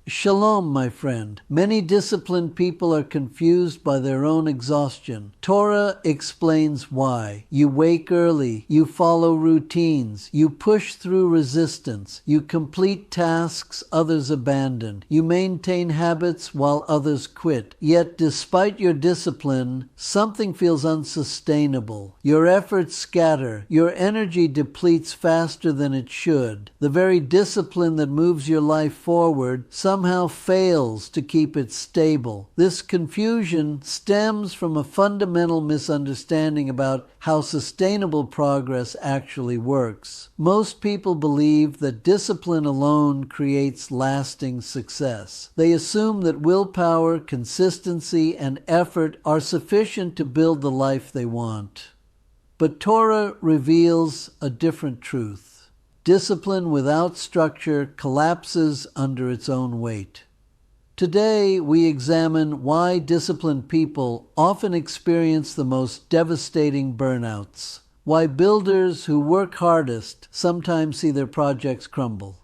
Shalom, my friend. Many disciplined people are confused by their own exhaustion. Torah explains why. You wake early, you follow routines, you push through resistance, you complete tasks others abandon, you maintain habits while others quit. Yet despite your discipline, something feels unsustainable. Your efforts scatter, your energy depletes faster than it should. The very discipline that moves your life forward somehow fails to keep it stable. This confusion stems from a fundamental misunderstanding about how sustainable progress actually works. Most people believe that discipline alone creates lasting success. They assume that willpower, consistency, and effort are sufficient to build the life they want. But Torah reveals a different truth. Discipline without structure collapses under its own weight. Today, we examine why disciplined people often experience the most devastating burnouts, why builders who work hardest sometimes see their projects crumble,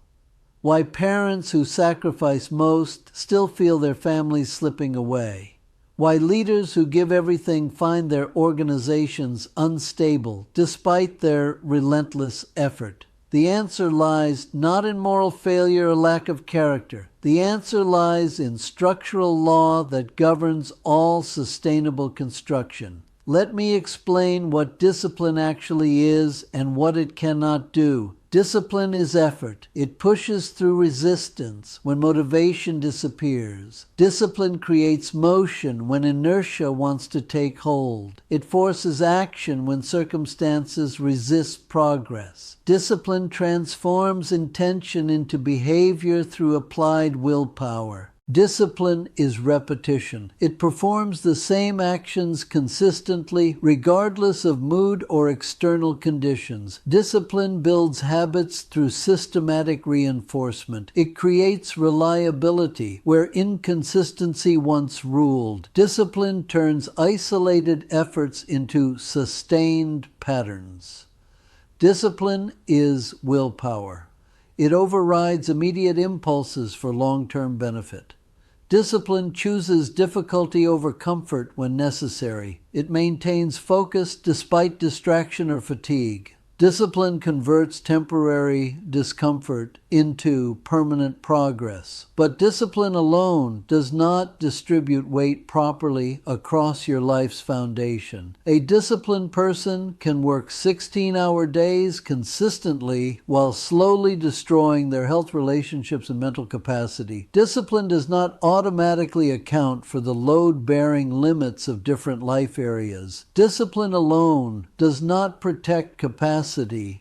why parents who sacrifice most still feel their families slipping away, why leaders who give everything find their organizations unstable despite their relentless effort. The answer lies not in moral failure or lack of character. The answer lies in structural law that governs all sustainable construction. Let me explain what discipline actually is and what it cannot do. Discipline is effort. It pushes through resistance when motivation disappears. Discipline creates motion when inertia wants to take hold. It forces action when circumstances resist progress. Discipline transforms intention into behavior through applied willpower. Discipline is repetition. It performs the same actions consistently, regardless of mood or external conditions. Discipline builds habits through systematic reinforcement. It creates reliability where inconsistency once ruled. Discipline turns isolated efforts into sustained patterns. Discipline is willpower. It overrides immediate impulses for long-term benefit. Discipline chooses difficulty over comfort when necessary. It maintains focus despite distraction or fatigue. Discipline converts temporary discomfort into permanent progress. But discipline alone does not distribute weight properly across your life's foundation. A disciplined person can work 16-hour days consistently while slowly destroying their health, relationships, and mental capacity. Discipline does not automatically account for the load-bearing limits of different life areas. Discipline alone does not protect capacity.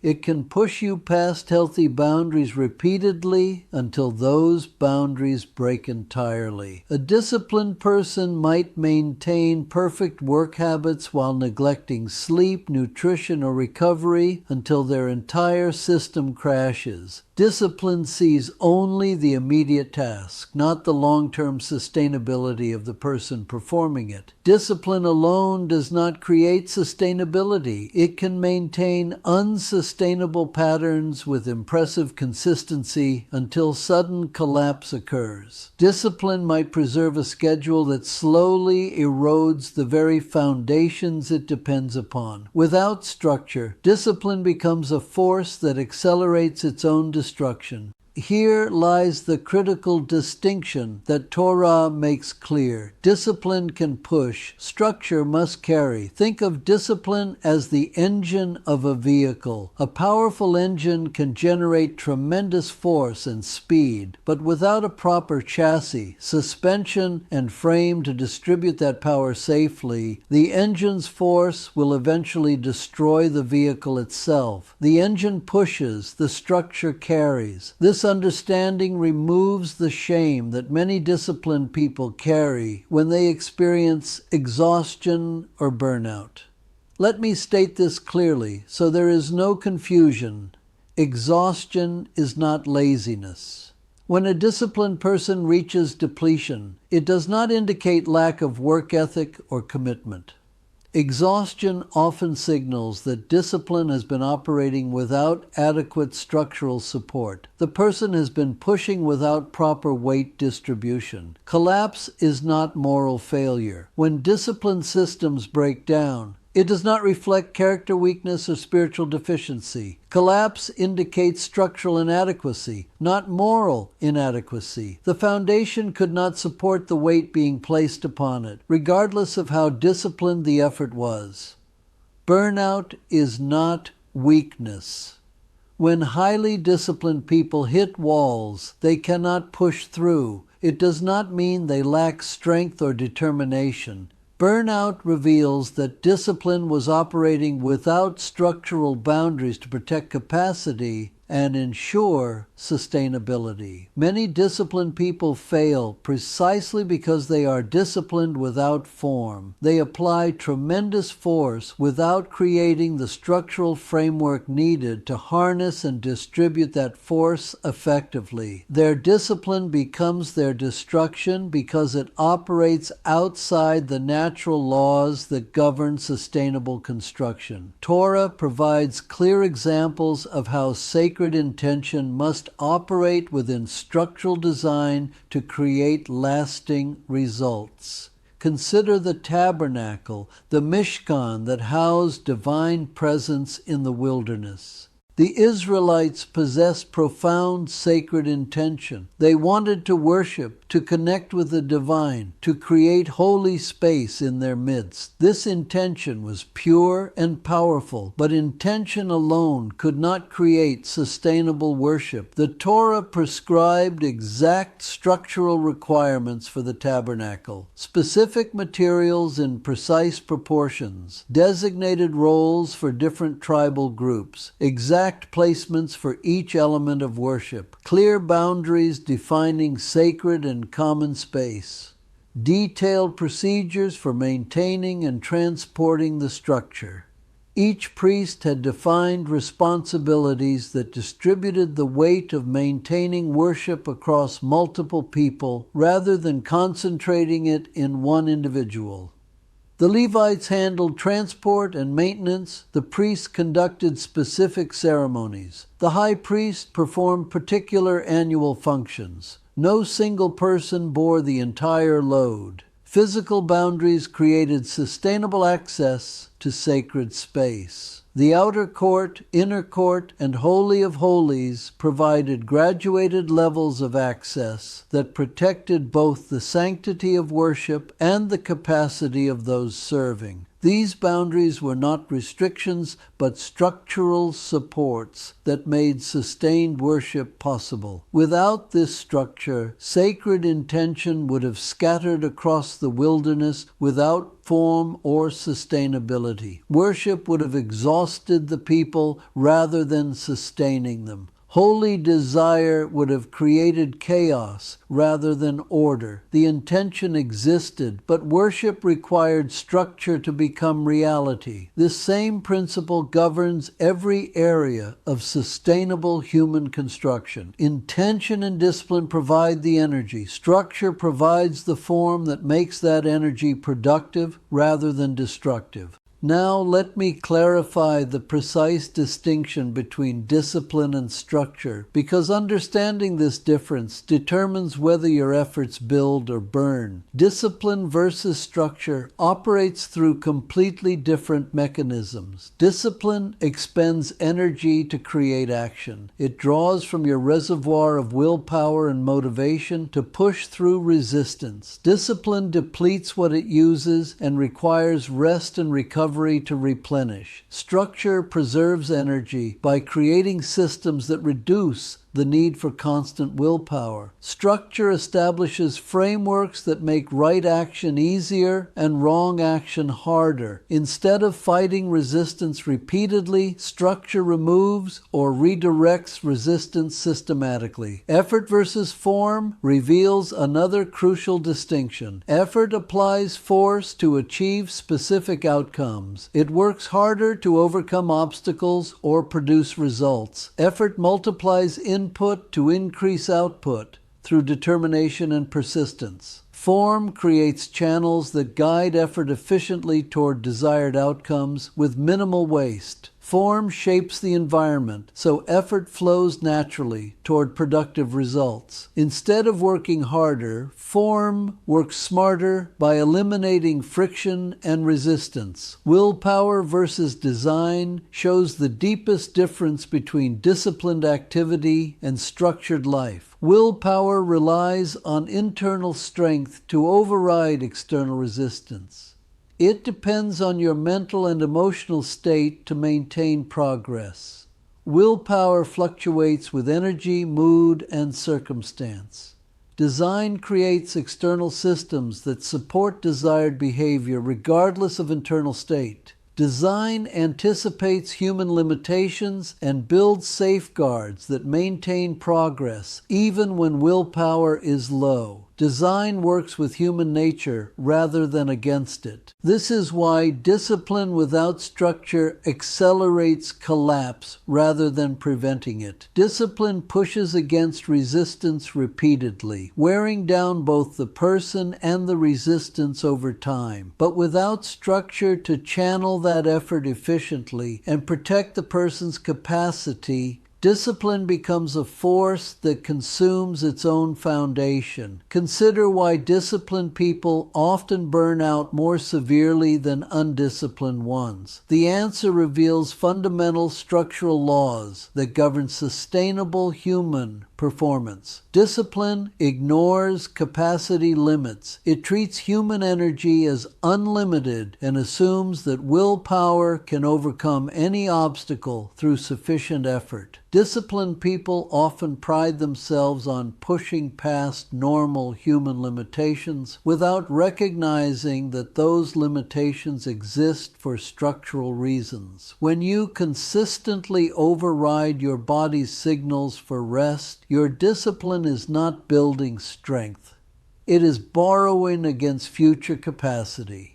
It can push you past healthy boundaries repeatedly until those boundaries break entirely. A disciplined person might maintain perfect work habits while neglecting sleep, nutrition, or recovery until their entire system crashes. Discipline sees only the immediate task, not the long-term sustainability of the person performing it. Discipline alone does not create sustainability. It can maintain unsustainable patterns with impressive consistency until sudden collapse occurs. Discipline might preserve a schedule that slowly erodes the very foundations it depends upon. Without structure, discipline becomes a force that accelerates its own destruction. Here lies the critical distinction that Torah makes clear. Discipline can push, structure must carry. Think of discipline as the engine of a vehicle. A powerful engine can generate tremendous force and speed, but without a proper chassis, suspension, and frame to distribute that power safely, the engine's force will eventually destroy the vehicle itself. The engine pushes, the structure carries. This understanding removes the shame that many disciplined people carry when they experience exhaustion or burnout. Let me state this clearly so there is no confusion. Exhaustion is not laziness. When a disciplined person reaches depletion, it does not indicate lack of work ethic or commitment. Exhaustion often signals that discipline has been operating without adequate structural support. The person has been pushing without proper weight distribution. Collapse is not moral failure. When discipline systems break down, it does not reflect character weakness or spiritual deficiency. Collapse indicates structural inadequacy, not moral inadequacy. The foundation could not support the weight being placed upon it, regardless of how disciplined the effort was. Burnout is not weakness. When highly disciplined people hit walls they cannot push through, it does not mean they lack strength or determination. Burnout reveals that discipline was operating without structural boundaries to protect capacity and ensure sustainability. Many disciplined people fail precisely because they are disciplined without form. They apply tremendous force without creating the structural framework needed to harness and distribute that force effectively. Their discipline becomes their destruction because it operates outside the natural laws that govern sustainable construction. Torah provides clear examples of how sacred intention must operate within structural design to create lasting results. Consider the Tabernacle, the Mishkan that housed divine presence in the wilderness. The Israelites possessed profound sacred intention. They wanted to worship, to connect with the divine, to create holy space in their midst. This intention was pure and powerful, but intention alone could not create sustainable worship. The Torah prescribed exact structural requirements for the tabernacle, specific materials in precise proportions, designated roles for different tribal groups, exact placements for each element of worship, clear boundaries defining sacred and common space, detailed procedures for maintaining and transporting the structure. Each priest had defined responsibilities that distributed the weight of maintaining worship across multiple people rather than concentrating it in one individual. The Levites handled transport and maintenance. The priests conducted specific ceremonies. The high priest performed particular annual functions. No single person bore the entire load. Physical boundaries created sustainable access to sacred space. The outer court, inner court, and Holy of Holies provided graduated levels of access that protected both the sanctity of worship and the capacity of those serving. These boundaries were not restrictions, but structural supports that made sustained worship possible. Without this structure, sacred intention would have scattered across the wilderness without form or sustainability. Worship would have exhausted the people rather than sustaining them. Holy desire would have created chaos rather than order. The intention existed, but worship required structure to become reality. This same principle governs every area of sustainable human construction. Intention and discipline provide the energy. Structure provides the form that makes that energy productive rather than destructive. Now let me clarify the precise distinction between discipline and structure, because understanding this difference determines whether your efforts build or burn. Discipline versus structure operates through completely different mechanisms. Discipline expends energy to create action. It draws from your reservoir of willpower and motivation to push through resistance. Discipline depletes what it uses and requires rest and recovery to replenish. Structure preserves energy by creating systems that reduce the need for constant willpower. Structure establishes frameworks that make right action easier and wrong action harder. Instead of fighting resistance repeatedly, structure removes or redirects resistance systematically. Effort versus form reveals another crucial distinction. Effort applies force to achieve specific outcomes. It works harder to overcome obstacles or produce results. Effort multiplies input to increase output. through determination and persistence. Form creates channels that guide effort efficiently toward desired outcomes with minimal waste. Form shapes the environment, so effort flows naturally toward productive results. Instead of working harder, form works smarter by eliminating friction and resistance. Willpower versus design shows the deepest difference between disciplined activity and structured life. Willpower relies on internal strength to override external resistance. It depends on your mental and emotional state to maintain progress. Willpower fluctuates with energy, mood, and circumstance. Design creates external systems that support desired behavior regardless of internal state. Design anticipates human limitations and builds safeguards that maintain progress even when willpower is low. Design works with human nature rather than against it. This is why discipline without structure accelerates collapse rather than preventing it. Discipline pushes against resistance repeatedly, wearing down both the person and the resistance over time. But without structure to channel that effort efficiently and protect the person's capacity, discipline becomes a force that consumes its own foundation. Consider why disciplined people often burn out more severely than undisciplined ones. The answer reveals fundamental structural laws that govern sustainable human performance. Discipline ignores capacity limits. It treats human energy as unlimited and assumes that willpower can overcome any obstacle through sufficient effort. Disciplined people often pride themselves on pushing past normal human limitations without recognizing that those limitations exist for structural reasons. When you consistently override your body's signals for rest, your discipline is not building strength. It is borrowing against future capacity.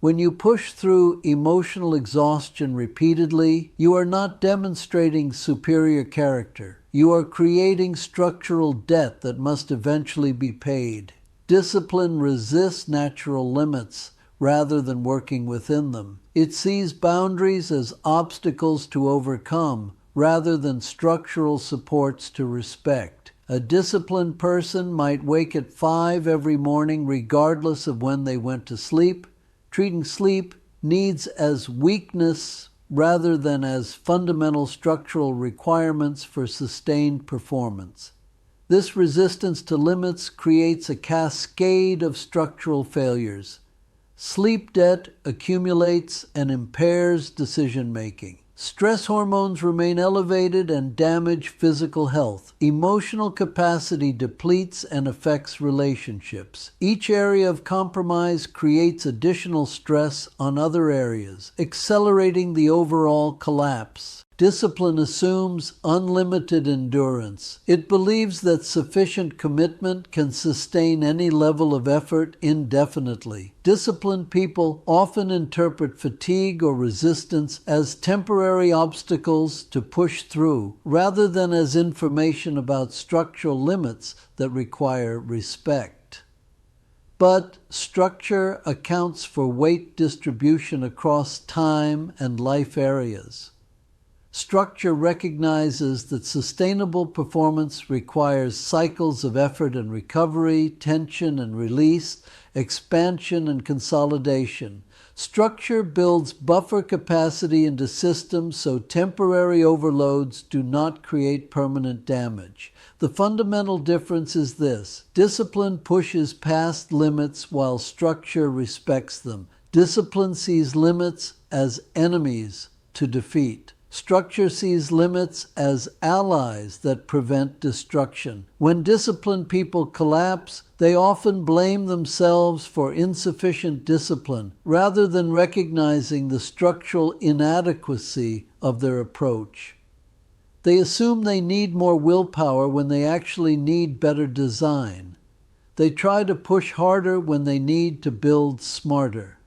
When you push through emotional exhaustion repeatedly, you are not demonstrating superior character. You are creating structural debt that must eventually be paid. Discipline resists natural limits rather than working within them. It sees boundaries as obstacles to overcome rather than structural supports to respect. A disciplined person might wake at 5 every morning regardless of when they went to sleep, treating sleep needs as weakness rather than as fundamental structural requirements for sustained performance. This resistance to limits creates a cascade of structural failures. Sleep debt accumulates and impairs decision-making. Stress hormones remain elevated and damage physical health. Emotional capacity depletes and affects relationships. Each area of compromise creates additional stress on other areas, accelerating the overall collapse. Discipline assumes unlimited endurance. It believes that sufficient commitment can sustain any level of effort indefinitely. Disciplined people often interpret fatigue or resistance as temporary obstacles to push through, rather than as information about structural limits that require respect. But structure accounts for weight distribution across time and life areas. Structure recognizes that sustainable performance requires cycles of effort and recovery, tension and release, expansion and consolidation. Structure builds buffer capacity into systems so temporary overloads do not create permanent damage. The fundamental difference is this: discipline pushes past limits while structure respects them. Discipline sees limits as enemies to defeat. Structure sees limits as allies that prevent destruction. When disciplined people collapse, they often blame themselves for insufficient discipline, rather than recognizing the structural inadequacy of their approach. They assume they need more willpower when they actually need better design. They try to push harder when they need to build smarter.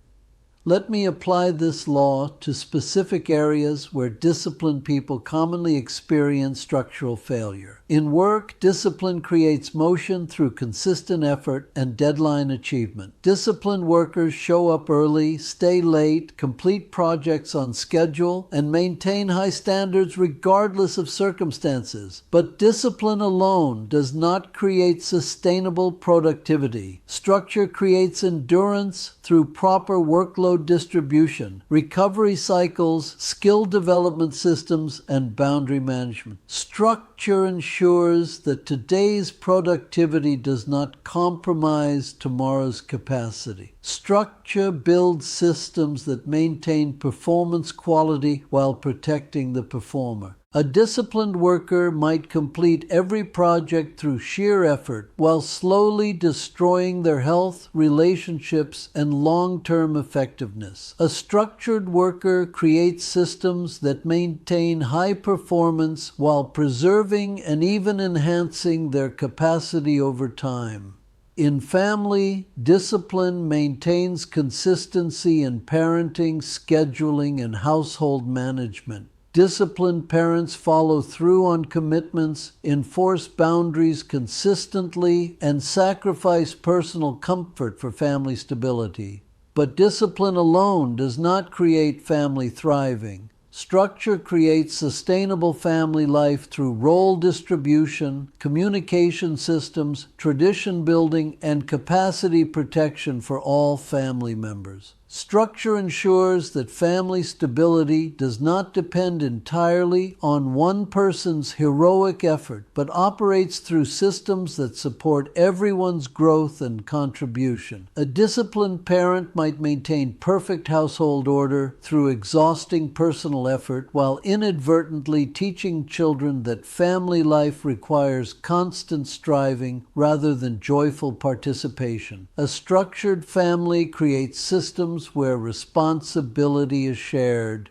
Let me apply this law to specific areas where disciplined people commonly experience structural failure. In work, discipline creates motion through consistent effort and deadline achievement. Disciplined workers show up early, stay late, complete projects on schedule, and maintain high standards regardless of circumstances. But discipline alone does not create sustainable productivity. Structure creates endurance through proper workload distribution, recovery cycles, skill development systems, and boundary management. Structure ensures that today's productivity does not compromise tomorrow's capacity. Structure builds systems that maintain performance quality while protecting the performer. A disciplined worker might complete every project through sheer effort while slowly destroying their health, relationships, and long-term effectiveness. A structured worker creates systems that maintain high performance while preserving and even enhancing their capacity over time. In family, discipline maintains consistency in parenting, scheduling, and household management. Disciplined parents follow through on commitments, enforce boundaries consistently, and sacrifice personal comfort for family stability. But discipline alone does not create family thriving. Structure creates sustainable family life through role distribution, communication systems, tradition building, and capacity protection for all family members. Structure ensures that family stability does not depend entirely on one person's heroic effort, but operates through systems that support everyone's growth and contribution. A disciplined parent might maintain perfect household order through exhausting personal effort while inadvertently teaching children that family life requires constant striving rather than joyful participation. A structured family creates systems where responsibility is shared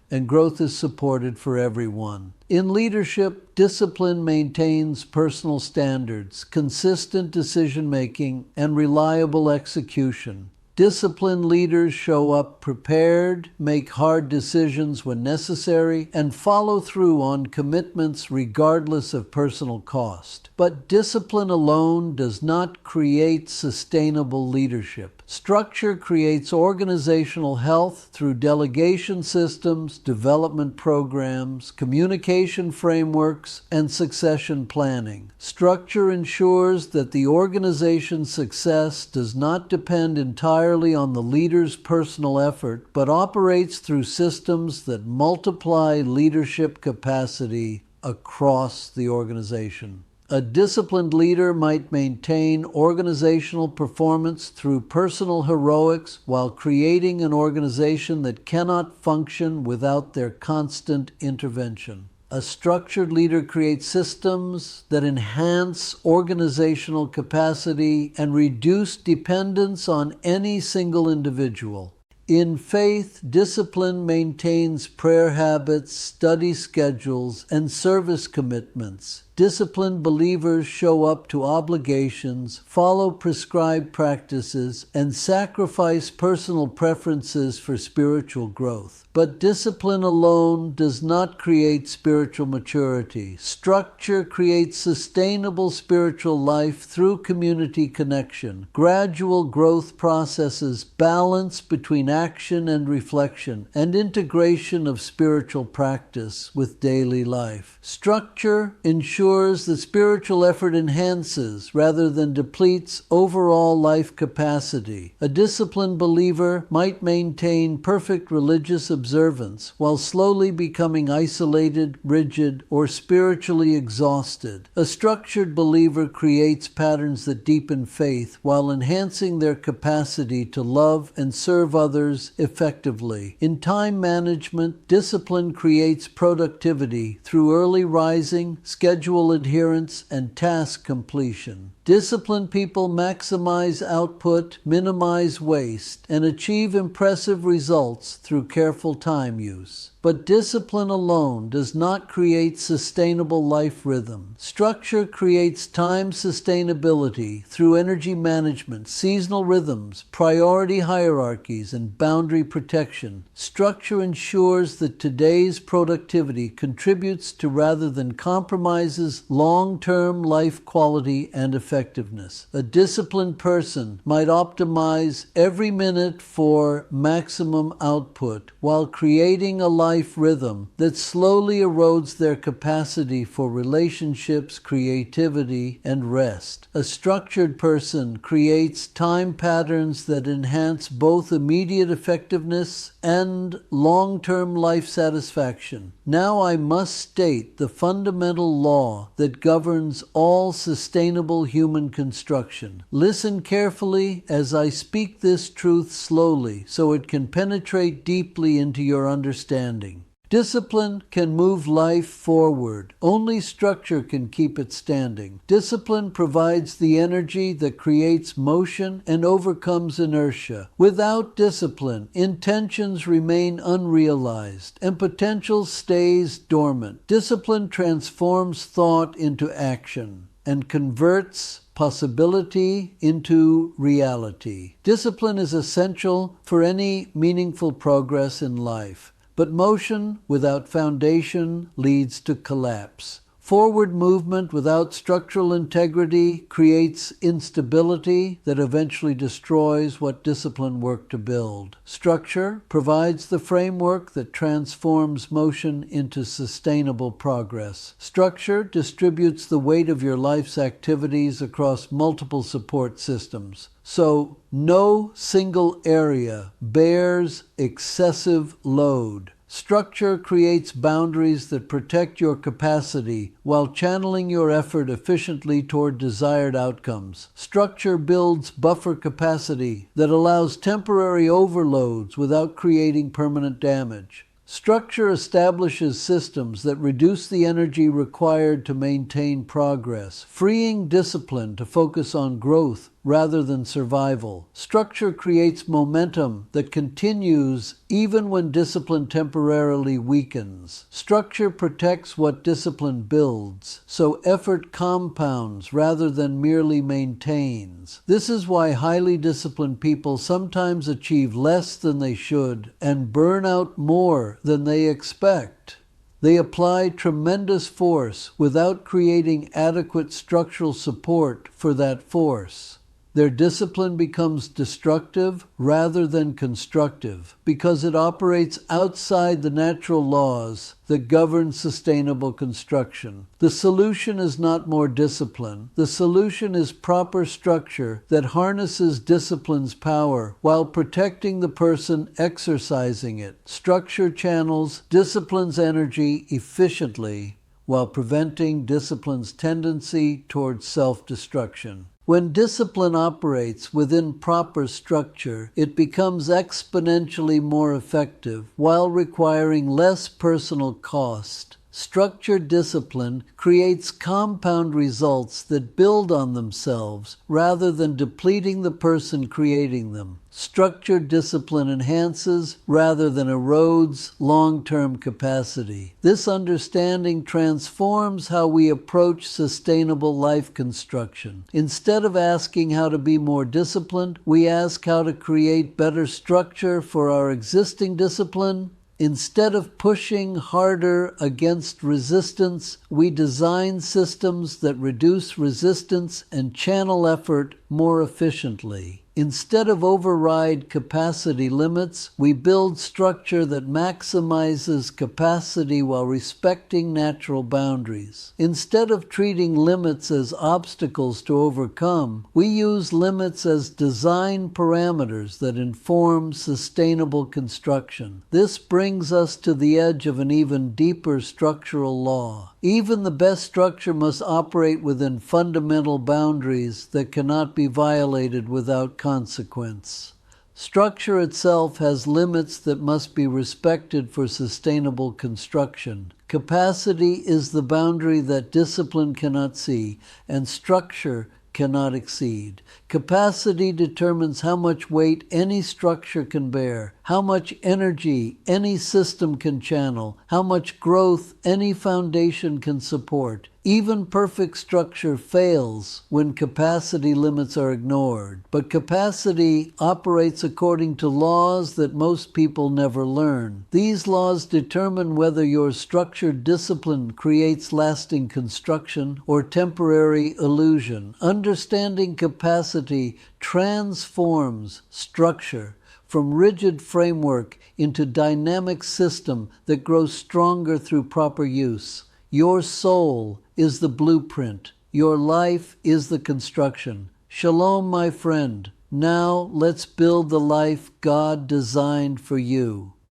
and growth is supported for everyone. In leadership, discipline maintains personal standards, consistent decision-making, and reliable execution. Disciplined leaders show up prepared, make hard decisions when necessary, and follow through on commitments regardless of personal cost. But discipline alone does not create sustainable leadership. Structure creates organizational health through delegation systems, development programs, communication frameworks, and succession planning. Structure ensures that the organization's success does not depend entirely on the leader's personal effort, but operates through systems that multiply leadership capacity across the organization. A disciplined leader might maintain organizational performance through personal heroics while creating an organization that cannot function without their constant intervention. A structured leader creates systems that enhance organizational capacity and reduce dependence on any single individual. In faith, discipline maintains prayer habits, study schedules, and service commitments. Disciplined believers show up to obligations, follow prescribed practices, and sacrifice personal preferences for spiritual growth. But discipline alone does not create spiritual maturity. Structure creates sustainable spiritual life through community connection, gradual growth processes, balance between action and reflection, and integration of spiritual practice with daily life. Structure ensures that spiritual effort enhances rather than depletes overall life capacity. A disciplined believer might maintain perfect religious observance while slowly becoming isolated, rigid, or spiritually exhausted. A structured believer creates patterns that deepen faith while enhancing their capacity to love and serve others effectively. In time management, discipline creates productivity through early rising, schedule adherence, and task completion. Disciplined people maximize output, minimize waste, and achieve impressive results through careful time use. But discipline alone does not create sustainable life rhythm. Structure creates time sustainability through energy management, seasonal rhythms, priority hierarchies, and boundary protection. Structure ensures that today's productivity contributes to rather than compromises long-term life quality and effectiveness. A disciplined person might optimize every minute for maximum output while creating a life rhythm that slowly erodes their capacity for relationships, creativity, and rest. A structured person creates time patterns that enhance both immediate effectiveness and long-term life satisfaction. Now I must state the fundamental law that governs all sustainable human construction. Listen carefully as I speak this truth slowly so it can penetrate deeply into your understanding. Discipline can move life forward. Only structure can keep it standing. Discipline provides the energy that creates motion and overcomes inertia. Without discipline, intentions remain unrealized and potential stays dormant. Discipline transforms thought into action and converts possibility into reality. Discipline is essential for any meaningful progress in life. But motion without foundation leads to collapse. Forward movement without structural integrity creates instability that eventually destroys what discipline worked to build. Structure provides the framework that transforms motion into sustainable progress. Structure distributes the weight of your life's activities across multiple support systems. So no single area bears excessive load. Structure creates boundaries that protect your capacity while channeling your effort efficiently toward desired outcomes. Structure builds buffer capacity that allows temporary overloads without creating permanent damage. Structure establishes systems that reduce the energy required to maintain progress, freeing discipline to focus on growth rather than survival. Structure creates momentum that continues even when discipline temporarily weakens. Structure protects what discipline builds, so effort compounds rather than merely maintains. This is why highly disciplined people sometimes achieve less than they should and burn out more than they expect. They apply tremendous force without creating adequate structural support for that force. Their discipline becomes destructive rather than constructive because it operates outside the natural laws that govern sustainable construction. The solution is not more discipline. The solution is proper structure that harnesses discipline's power while protecting the person exercising it. Structure channels discipline's energy efficiently while preventing discipline's tendency towards self-destruction. When discipline operates within proper structure, it becomes exponentially more effective while requiring less personal cost. Structured discipline creates compound results that build on themselves rather than depleting the person creating them. Structured discipline enhances rather than erodes long-term capacity. This understanding transforms how we approach sustainable life construction. Instead of asking how to be more disciplined, we ask how to create better structure for our existing discipline. Instead of pushing harder against resistance, we design systems that reduce resistance and channel effort more efficiently. Instead of override capacity limits, we build structure that maximizes capacity while respecting natural boundaries. Instead of treating limits as obstacles to overcome, we use limits as design parameters that inform sustainable construction. This brings us to the edge of an even deeper structural law. Even the best structure must operate within fundamental boundaries that cannot be violated without consequence. Structure itself has limits that must be respected for sustainable construction. Capacity is the boundary that discipline cannot see, and structure cannot exceed. Capacity determines how much weight any structure can bear, how much energy any system can channel, how much growth any foundation can support. Even perfect structure fails when capacity limits are ignored. But capacity operates according to laws that most people never learn. These laws determine whether your structured discipline creates lasting construction or temporary illusion. Understanding capacity transforms structure from rigid framework into dynamic system that grows stronger through proper use. Your soul is the blueprint. Your life is the construction. Shalom, my friend. Now let's build the life God designed for you.